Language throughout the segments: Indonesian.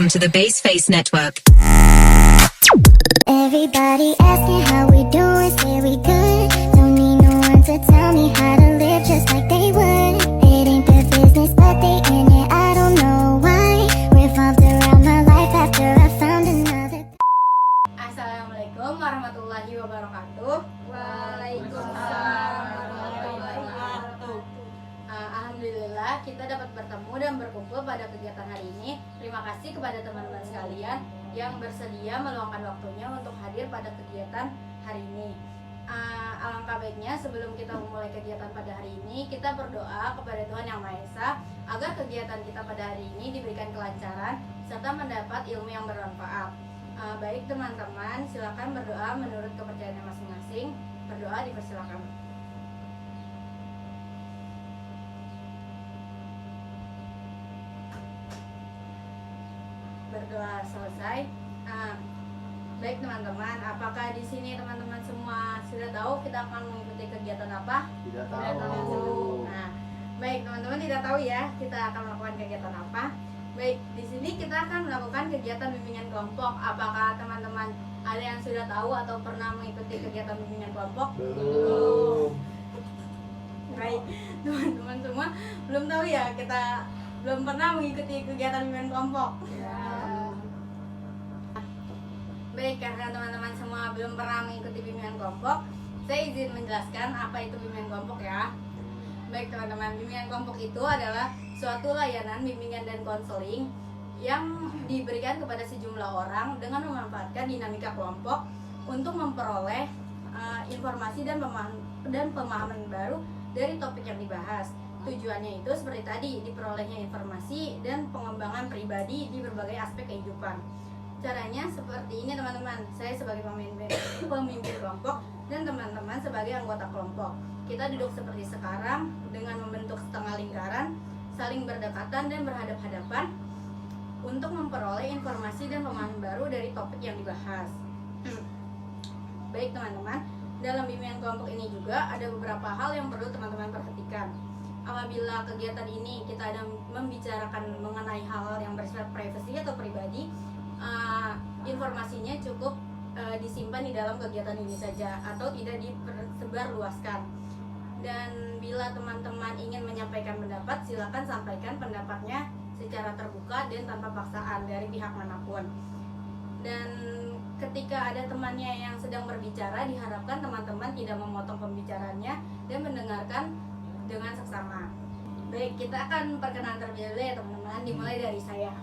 Welcome to the Baseface Network. Everybody asking how we doing, say we good. Don't need no one to tell me how to live just like they would. It ain't their business, but they in it, I don't know why. Revolved around my life after I found another. Assalamualaikum warahmatullahi wabarakatuh. Waalaikumsalam warahmatullahi wabarakatuh. Alhamdulillah kita dapat bertemu dan berkumpul pada kegiatan hari ini. Terima kasih kepada teman-teman sekalian yang bersedia meluangkan waktunya untuk hadir pada kegiatan hari ini. Alangkah baiknya sebelum kita memulai kegiatan pada hari ini, kita berdoa kepada Tuhan Yang Maha Esa agar kegiatan kita pada hari ini diberikan kelancaran serta mendapat ilmu yang bermanfaat. Baik teman-teman, silakan berdoa menurut kepercayaannya masing-masing. Berdoa dipersilakan. Berdoa selesai. Baik teman-teman, apakah di sini teman-teman semua sudah tahu kita akan mengikuti kegiatan apa? Tidak Tidak tahu. Nah, baik teman-teman tidak tahu ya kita akan melakukan kegiatan apa. Baik, di sini kita akan melakukan kegiatan bimbingan kelompok. Apakah teman-teman ada yang sudah tahu atau pernah mengikuti kegiatan bimbingan kelompok? Belum. Baik, teman-teman semua belum tahu ya, kita belum pernah mengikuti kegiatan bimbingan kelompok. Baik, karena teman-teman semua belum pernah mengikuti bimbingan kelompok, saya izin menjelaskan apa itu bimbingan kelompok ya. Baik teman-teman, bimbingan kelompok itu adalah suatu layanan bimbingan dan konseling yang diberikan kepada sejumlah orang dengan memanfaatkan dinamika kelompok untuk memperoleh informasi dan pemahaman baru dari topik yang dibahas. Tujuannya itu seperti tadi, diperolehnya informasi dan pengembangan pribadi di berbagai aspek kehidupan. Caranya seperti ini teman-teman, saya sebagai pemimpin kelompok dan teman-teman sebagai anggota kelompok. Kita duduk seperti sekarang dengan membentuk setengah lingkaran, saling berdekatan dan berhadap-hadapan untuk memperoleh informasi dan pemahaman baru dari topik yang dibahas. Baik teman-teman, dalam bimbingan kelompok ini juga ada beberapa hal yang perlu teman-teman perhatikan. Apabila kegiatan ini kita ada membicarakan mengenai hal-hal yang bersifat privasi atau pribadi, informasinya cukup disimpan di dalam kegiatan ini saja atau tidak disebarluaskan. Dan bila teman-teman ingin menyampaikan pendapat, silakan sampaikan pendapatnya secara terbuka dan tanpa paksaan dari pihak manapun. Dan ketika ada temannya yang sedang berbicara, diharapkan teman-teman tidak memotong pembicaranya dan mendengarkan dengan seksama. Baik, kita akan perkenalan terlebih dahulu ya teman-teman, dimulai dari saya.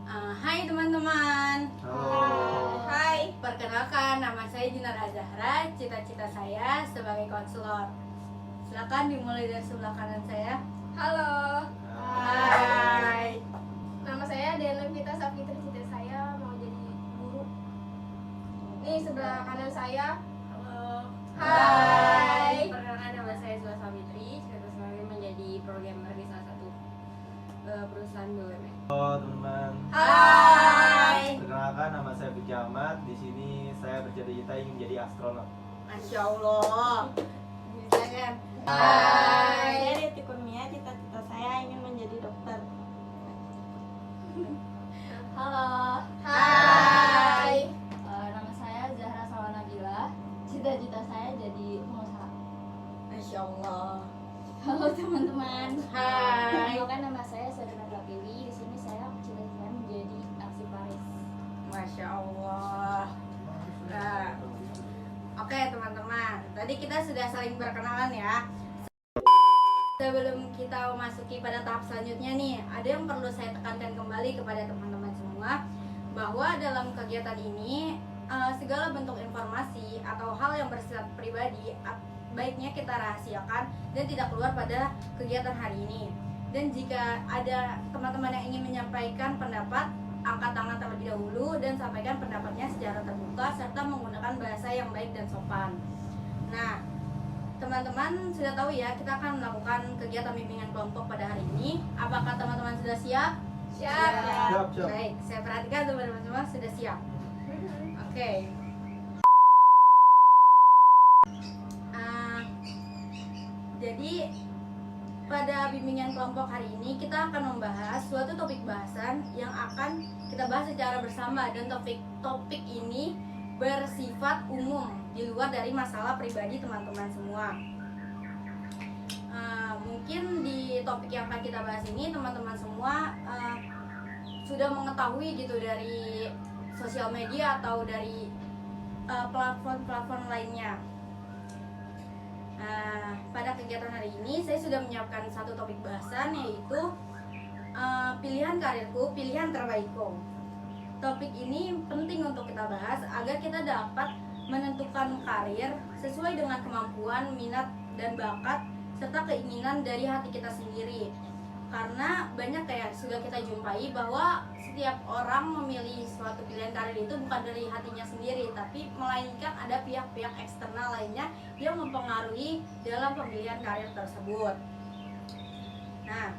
Hai teman-teman. Halo. Hai, perkenalkan nama saya Dinar Azahra. Cita-cita saya sebagai konselor. Silakan dimulai dari sebelah kanan saya. Halo, Hai. nama saya Dena Vita Safitri. Cita saya mau jadi guru. Nih sebelah kanan saya. Halo. Hai. Perkenalkan nama saya Zula Savitri, cita saya menjadi programmer di salah satu perusahaan BUMN. Halo teman-teman. Hai. Perkenalkan nama saya Biki Ahmad. Di sini saya bercita-cita ingin menjadi astronot. Masya Allah. Bisa kan? Hai. Saya Riti Kurnia, cita-cita saya ingin menjadi dokter. Halo, Hai. nama saya Zahra Sawanabila. Cita-cita saya jadi pengusaha. Masya Allah. Halo teman-teman. Hai. Perkenalkan nama saya Serena Prapiwi. Di sini saya cita-cita menjadi arsiparis. Masya Allah. Nah, oke teman-teman, tadi kita sudah saling berkenalan ya. Sebelum kita memasuki pada tahap selanjutnya nih, ada yang perlu saya tekankan kembali kepada teman-teman semua, bahwa dalam kegiatan ini segala bentuk informasi atau hal yang bersifat pribadi baiknya kita rahasiakan dan tidak keluar pada kegiatan hari ini. Dan jika ada teman-teman yang ingin menyampaikan pendapat, angkat tangan terlebih dahulu dan sampaikan pendapatnya secara terbuka serta menggunakan bahasa yang baik dan sopan. Nah, teman-teman sudah tahu ya, kita akan melakukan kegiatan bimbingan kelompok pada hari ini. Apakah teman-teman sudah siap? Siap. Siap. Baik, saya perhatikan teman-teman semua sudah siap. Oke. Jadi pada bimbingan kelompok hari ini kita akan membahas suatu topik bahasan yang akan kita bahas secara bersama, dan topik ini bersifat umum di luar dari masalah pribadi teman-teman semua. Mungkin di topik yang akan kita bahas ini teman-teman semua sudah mengetahui gitu dari sosial media atau dari platform-platform lainnya. Pada kegiatan hari ini saya sudah menyiapkan satu topik bahasan, yaitu pilihan karirku, pilihan terbaikku. Topik ini penting untuk kita bahas agar kita dapat menentukan karir sesuai dengan kemampuan, minat, dan bakat serta keinginan dari hati kita sendiri. Karena banyak kayak sudah kita jumpai bahwa setiap orang memilih suatu pilihan karir itu bukan dari hatinya sendiri, tapi melainkan ada pihak-pihak eksternal lainnya yang mempengaruhi dalam pemilihan karir tersebut. Nah,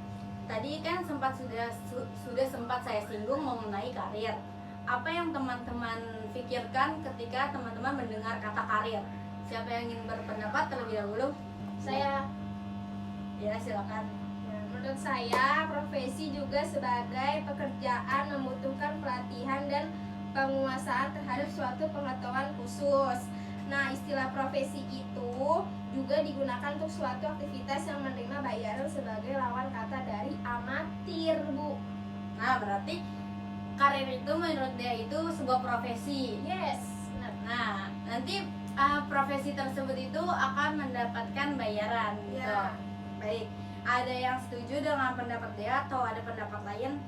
tadi kan sudah sempat saya singgung mengenai karir. Apa yang teman-teman pikirkan ketika teman-teman mendengar kata karir? Siapa yang ingin berpendapat terlebih dahulu? Saya, Ya, silakan. menurut saya, profesi juga sebagai pekerjaan membutuhkan pelatihan dan penguasaan terhadap suatu pengetahuan khusus. Nah, istilah profesi itu juga digunakan untuk suatu aktivitas yang menerima bayaran sebagai lawan kata dari amatir, Bu. Nah, berarti karir itu menurut dia itu sebuah profesi. Yes, benar. Nah, nanti profesi tersebut itu akan mendapatkan bayaran gitu. Ya. Baik, ada yang setuju dengan pendapat dia atau ada pendapat lain?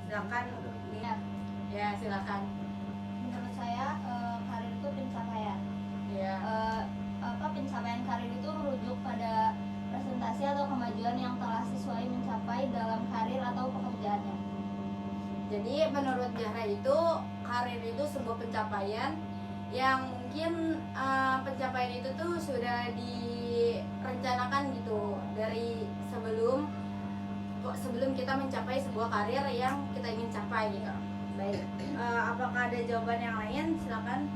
Silakan. Ya. Ya, silakan. Menurut saya karir itu pencapaian. Ya. Pencapaian karir itu merujuk pada presentasi atau kemajuan yang telah sesuai mencapai dalam karir atau pekerjaannya. Jadi menurut Zahra itu karir itu sebuah pencapaian yang mungkin pencapaian itu tuh sudah direncanakan gitu dari sebelum kita mencapai sebuah karir yang kita ingin capai gitu. Baik, apakah ada jawaban yang lain? Silakan.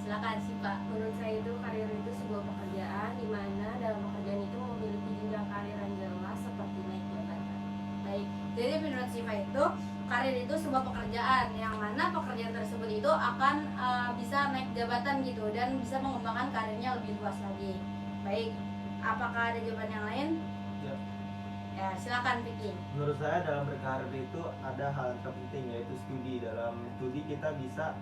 Silakan sih Pak. Menurut saya itu karir itu sebuah pekerjaan di mana dalam pekerjaan itu memiliki jenjang karir yang jelas seperti naik jabatan. Baik, jadi menurut Siva itu karir itu sebuah pekerjaan yang mana pekerjaan tersebut itu akan bisa naik jabatan gitu dan bisa mengembangkan karirnya lebih luas lagi. Baik, apakah ada jawaban yang lain? Ya. Ya, silakan Vicky. Menurut saya dalam berkarir itu ada hal yang terpenting, yaitu studi. Dalam studi kita bisa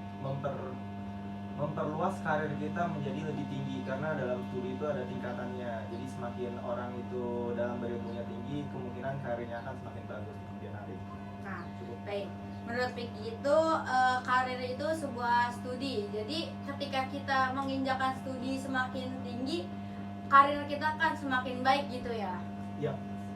memperluas karir kita menjadi lebih tinggi, karena dalam studi itu ada tingkatannya. Jadi semakin orang itu dalam berilmunya tinggi, kemungkinan karirnya akan semakin bagus di kemudian hari. Nah, baik. Menurut Vicky itu karir itu sebuah studi. Jadi ketika kita menginjakan studi semakin tinggi, karir kita akan semakin baik gitu ya. Ya.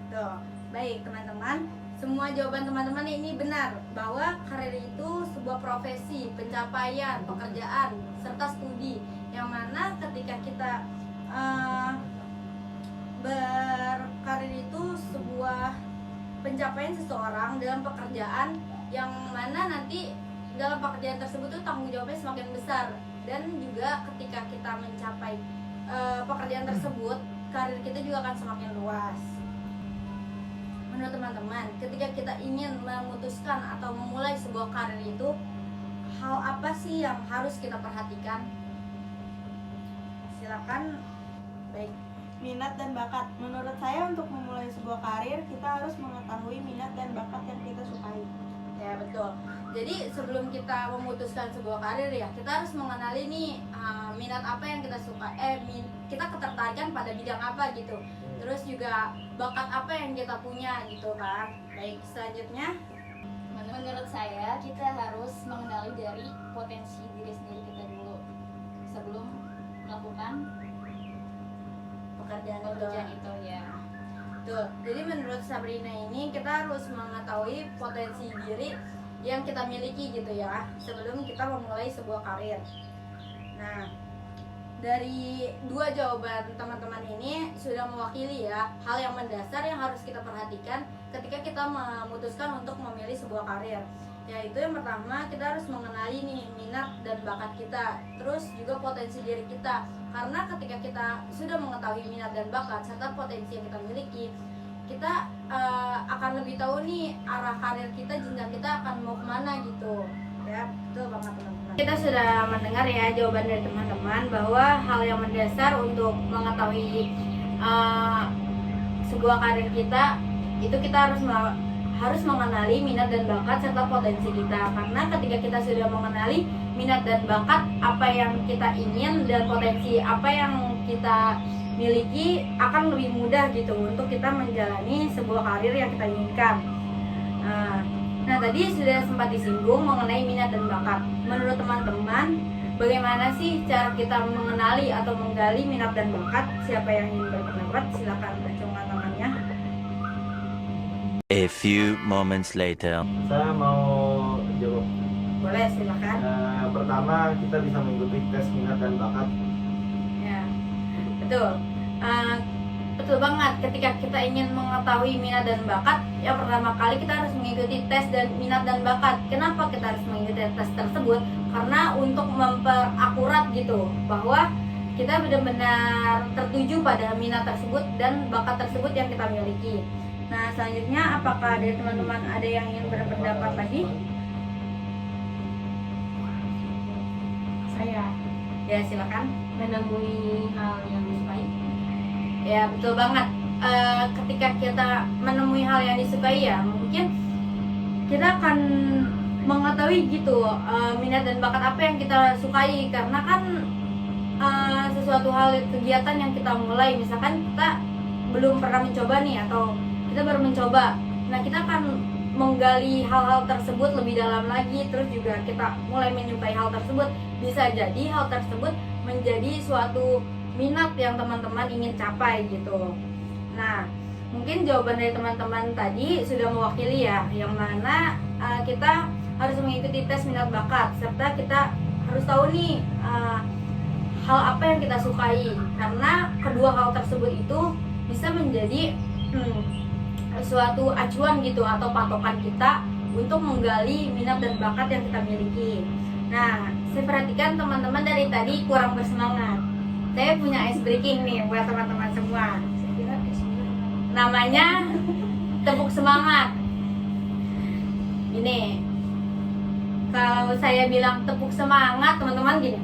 Tuh, baik teman-teman. Semua jawaban teman-teman ini benar bahwa karir itu sebuah profesi, pencapaian, pekerjaan, serta studi yang mana ketika kita berkarir itu sebuah pencapaian seseorang dalam pekerjaan yang mana nanti dalam pekerjaan tersebut tuh tanggung jawabnya semakin besar, dan juga ketika kita mencapai pekerjaan tersebut, karir kita juga akan semakin luas. Menurut teman-teman, ketika kita ingin memutuskan atau memulai sebuah karir itu, hal apa sih yang harus kita perhatikan? Silakan. Baik. Minat dan bakat. Menurut saya untuk memulai sebuah karir kita harus mengetahui minat dan bakat yang kita sukai. Ya, betul. Jadi sebelum kita memutuskan sebuah karir ya, kita harus mengenali nih minat apa yang kita suka, kita ketertarikan pada bidang apa gitu. Terus juga bakat apa yang kita punya gitu kan. Baik, selanjutnya Menurut saya kita harus mengenali dari potensi diri sendiri kita dulu sebelum melakukan pekerjaan itu ya. Tuh, jadi menurut Sabrina ini kita harus mengetahui potensi diri yang kita miliki gitu ya sebelum kita memulai sebuah karir. Nah, dari dua jawaban teman-teman ini sudah mewakili ya hal yang mendasar yang harus kita perhatikan ketika kita memutuskan untuk memilih sebuah karir. Yaitu yang pertama, kita harus mengenali nih minat dan bakat kita, terus juga potensi diri kita. Karena ketika kita sudah mengetahui minat dan bakat serta potensi yang kita miliki, kita akan lebih tahu nih arah karir kita, jenjang kita akan mau kemana gitu. Ya, betul banget teman-teman. Kita sudah mendengar ya jawaban dari teman-teman bahwa hal yang mendasar untuk mengetahui sebuah karir kita itu kita harus mengenali minat dan bakat serta potensi kita. Karena ketika kita sudah mengenali minat dan bakat, apa yang kita ingin dan potensi apa yang kita miliki, akan lebih mudah gitu untuk kita menjalani sebuah karir yang kita inginkan. Nah tadi sudah sempat disinggung mengenai minat dan bakat. Menurut teman-teman, bagaimana sih cara kita mengenali atau menggali minat dan bakat? Siapa yang ingin berpendapat? Silakan acungkan tangannya. A few moments later. Saya mau jawab. Boleh, silakan. Pertama, kita bisa mengikuti tes minat dan bakat. Ya, betul. Betul banget. Ketika kita ingin mengetahui minat dan bakat, yang pertama kali kita harus mengikuti tes dan minat dan bakat. Kenapa kita harus mengikuti tes tersebut? Karena untuk memperakurat gitu, bahwa kita benar-benar tertuju pada minat tersebut dan bakat tersebut yang kita miliki. Nah, selanjutnya apakah dari teman-teman ada yang ingin berpendapat lagi? Saya Ya, silakan. menemui hal yang disukai. Ya, betul banget. Ketika kita menemui hal yang disukai ya, mungkin kita akan mengetahui gitu minat dan bakat apa yang kita sukai. Karena kan sesuatu hal, kegiatan yang kita mulai, misalkan kita belum pernah mencoba nih atau kita baru mencoba, nah kita akan menggali hal-hal tersebut lebih dalam lagi, terus juga kita mulai menyukai hal tersebut. Bisa jadi hal tersebut menjadi suatu minat yang teman-teman ingin capai gitu. Nah, mungkin jawaban dari teman-teman tadi sudah mewakili ya, yang mana kita harus mengikuti tes minat bakat, serta kita harus tahu nih hal apa yang kita sukai, karena kedua hal tersebut itu bisa menjadi suatu acuan gitu atau patokan kita untuk menggali minat dan bakat yang kita miliki. Nah, saya perhatikan teman-teman dari tadi kurang bersemangat. Saya punya ice breaking nih buat teman-teman semua. Namanya tepuk semangat. Ini kalau saya bilang tepuk semangat, teman-teman gini,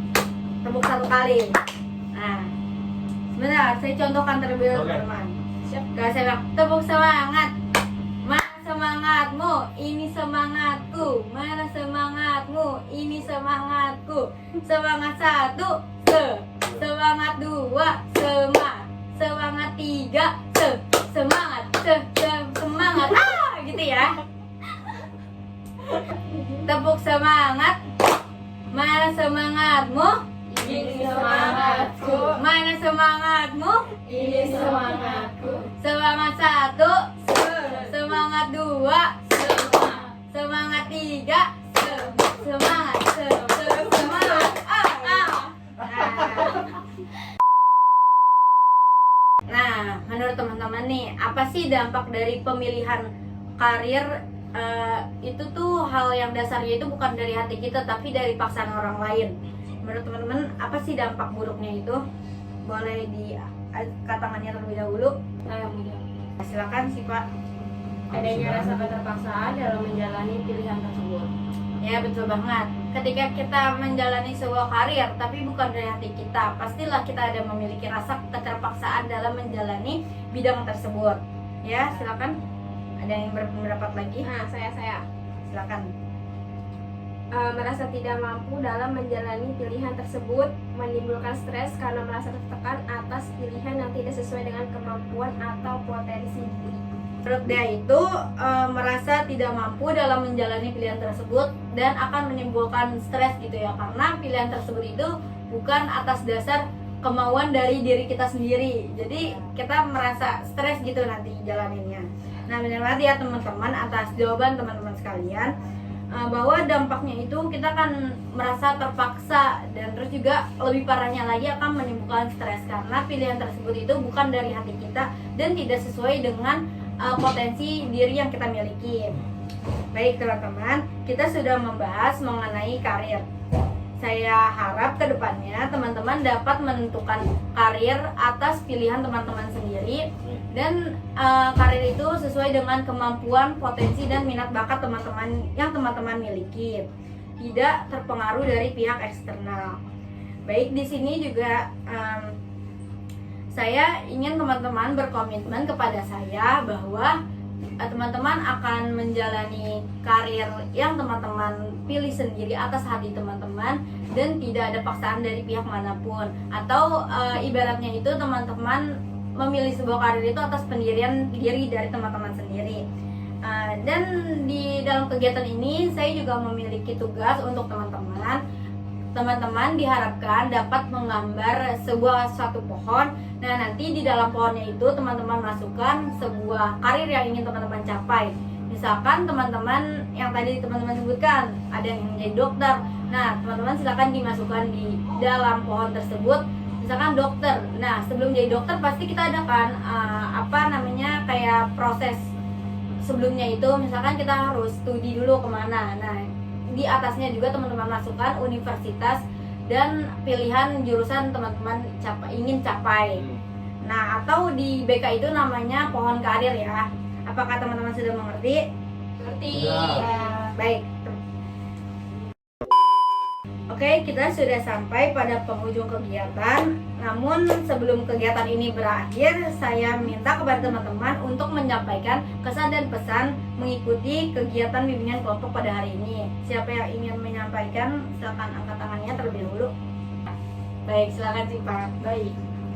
tepuk satu kali. Nah, sebentar, saya contohkan terlebih dahulu teman-teman. Kalau saya bilang tepuk semangat, mana semangatmu? Ini semangatku. Mana semangatmu? Ini semangatku. Semangat satu, semangat dua, semangat tiga, semangat, semangat. Gitu ya. Tepuk semangat. Mana semangatmu? Ini semangatku. Mana semangatmu? Ini semangatku. Semangat satu, semangat dua, semangat tiga, semangat, semangat. Nah, menurut teman-teman nih, apa sih dampak dari pemilihan karir? Itu tuh hal yang dasarnya itu bukan dari hati kita, tapi dari paksaan orang lain. Menurut teman-teman, apa sih dampak buruknya itu? Boleh diangkat tangannya terlebih dahulu. Saya muda. Silakan sih Pak. Adanya rasa keterpaksaan dalam menjalani pilihan tersebut. Ya, betul banget. Ketika kita menjalani sebuah karir tapi bukan dari hati kita, pastilah kita ada memiliki rasa keterpaksaan dalam menjalani bidang tersebut. Ya, silakan. Ada yang berpendapat lagi? Nah, saya Silakan. merasa tidak mampu dalam menjalani pilihan tersebut, menimbulkan stres karena merasa tertekan atas pilihan yang tidak sesuai dengan kemampuan atau potensi diri. Menurut dia itu merasa tidak mampu dalam menjalani pilihan tersebut dan akan menimbulkan stres gitu ya, karena pilihan tersebut itu bukan atas dasar kemauan dari diri kita sendiri. Jadi kita merasa stres gitu nanti jalaninnya. Nah, benar banget ya teman-teman atas jawaban teman-teman sekalian, bahwa dampaknya itu kita akan merasa terpaksa dan terus juga lebih parahnya lagi akan menimbulkan stres karena pilihan tersebut itu bukan dari hati kita dan tidak sesuai dengan potensi diri yang kita miliki. Baik teman-teman, kita sudah membahas mengenai karir. saya harap ke depannya teman-teman dapat menentukan karir atas pilihan teman-teman sendiri, dan karir itu sesuai dengan kemampuan, potensi, dan minat bakat teman-teman yang teman-teman miliki, tidak terpengaruh dari pihak eksternal. Baik, di sini juga saya ingin teman-teman berkomitmen kepada saya bahwa teman-teman akan menjalani karir yang teman-teman pilih sendiri atas hati teman-teman, dan tidak ada paksaan dari pihak manapun. Atau ibaratnya itu teman-teman memilih sebuah karir itu atas pendirian diri dari teman-teman sendiri. Dan di dalam kegiatan ini saya juga memiliki tugas untuk teman-teman. Teman-teman diharapkan dapat menggambar satu pohon. Nah, nanti di dalam pohonnya itu teman-teman masukkan sebuah karir yang ingin teman-teman capai. Misalkan teman-teman yang tadi teman-teman sebutkan ada yang menjadi dokter. Nah, teman-teman silakan dimasukkan di dalam pohon tersebut. Misalkan dokter. Nah, sebelum jadi dokter pasti kita adakan kayak proses sebelumnya itu. Misalkan kita harus studi dulu kemana. Nah, di atasnya juga teman-teman masukkan universitas dan pilihan jurusan teman-teman ingin capai. Nah, atau di BK itu namanya pohon karir ya. Apakah teman-teman sudah mengerti? Mengerti. Baik. Oke, kita sudah sampai pada penghujung kegiatan. Namun sebelum kegiatan ini berakhir, saya minta kepada teman-teman untuk menyampaikan kesan dan pesan mengikuti kegiatan bimbingan kelompok pada hari ini. Siapa yang ingin menyampaikan, silakan angkat tangannya terlebih dahulu. Baik, silakan Cipa. Baik.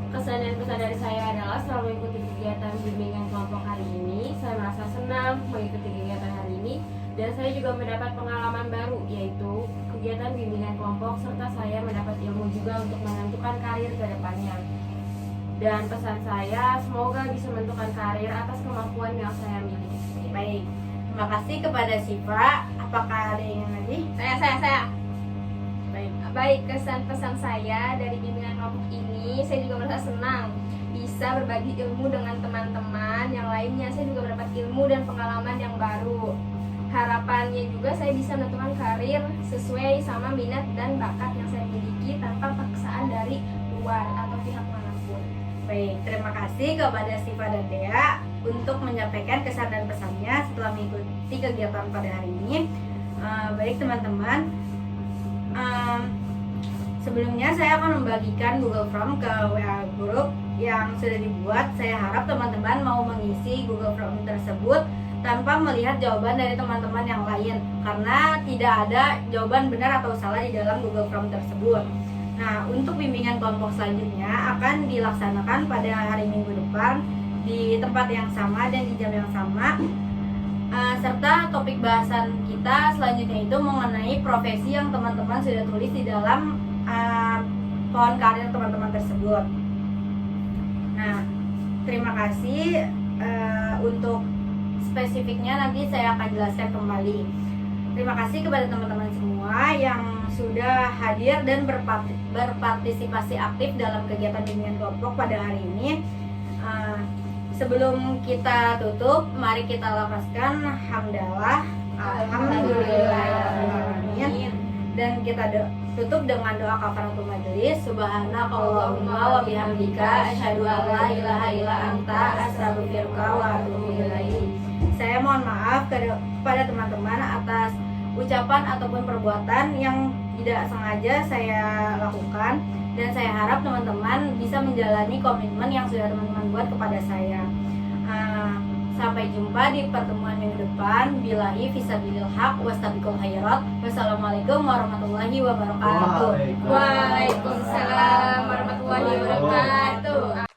Kesan dan pesan dari saya adalah setelah mengikuti kegiatan bimbingan kelompok hari ini, saya merasa senang mengikuti kegiatan hari ini, dan saya juga mendapat pengalaman baru, yaitu kegiatan bimbingan kelompok, serta saya mendapat ilmu juga untuk menentukan karir ke depannya. Dan pesan saya, semoga bisa menentukan karir atas kemampuan yang saya miliki. Baik, terima kasih kepada Siva. Apakah ada yang lagi? Saya. Baik. Kesan pesan saya dari bimbingan kelompok ini, saya juga merasa senang bisa berbagi ilmu dengan teman-teman yang lainnya. Saya juga mendapat ilmu dan pengalaman yang baru. Harapannya juga saya bisa menentukan karir sesuai sama minat dan bakat yang saya miliki tanpa paksaan dari luar atau pihak manapun. Baik, terima kasih kepada Siva dan Dea untuk menyampaikan kesan dan pesannya setelah mengikuti kegiatan pada hari ini. Baik teman-teman, sebelumnya saya akan membagikan Google Form ke WA Group yang sudah dibuat. Saya harap teman-teman mau mengisi Google Form tersebut tanpa melihat jawaban dari teman-teman yang lain, karena tidak ada jawaban benar atau salah di dalam Google Form tersebut. Nah, untuk bimbingan kelompok selanjutnya akan dilaksanakan pada hari Minggu depan di tempat yang sama dan di jam yang sama, serta topik bahasan kita selanjutnya itu mengenai profesi yang teman-teman sudah tulis di dalam pohon karir teman-teman tersebut. Nah, terima kasih. Untuk spesifiknya nanti saya akan jelaskan kembali. Terima kasih kepada teman-teman semua yang sudah hadir dan berpartisipasi aktif dalam kegiatan bimbingan kelompok pada hari ini. Sebelum kita tutup, mari kita lafazkan hamdalah, alhamdulillahirrahmanirrahim, dan kita tutup dengan doa kafaratul majelis. Subhanakallahumma wa bihamdika asyhadu an la ilaha illa anta astaghfiruka wa atubu ilaik. Saya mohon maaf kepada teman-teman atas ucapan ataupun perbuatan yang tidak sengaja saya lakukan, dan saya harap teman-teman bisa menjalani komitmen yang sudah teman-teman buat kepada saya. Sampai jumpa di pertemuan minggu depan. Billahi fisabilil haq wastabiqul khairat. Wassalamualaikum warahmatullahi wabarakatuh. Waalaikumsalam warahmatullahi wabarakatuh.